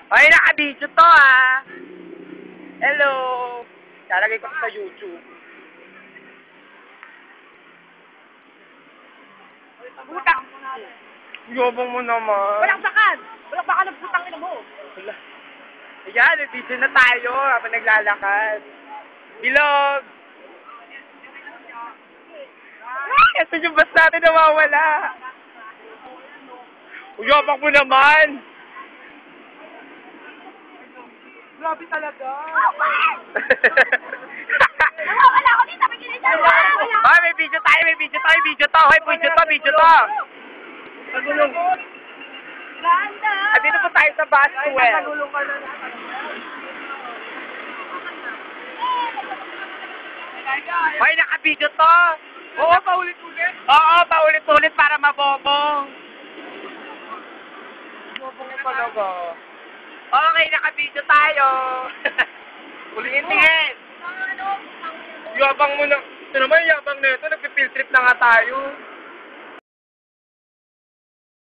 Ay, naka-video to ah. Hello. Lalagay ko sa YouTube. Butang! Yabang mo naman. Walang sakan! Walang baka ng butang ina mo! Wala. Ayan, video na tayo habang naglalakad. Bilog! Ito yung bus natin nawawala. Yabang mo naman. Grabe talaga! Okay! Nawawala ako dito! May ginagawa! Wala! Hoy, may video tayo, may video to, may video to. Hoy, video to. Nagulong! Ganda! At dito po tayo sa Boswell. Nagulong ka na. Hoy, naka-video to. Oo, paulit-ulit! Oo, paulit-ulit para mabobong. Bobong ka talaga. Okay, naka-video tayo. Ulitin. Yabang mo na. Ito naman, yabang na ito. Nagpipil trip na nga tayo.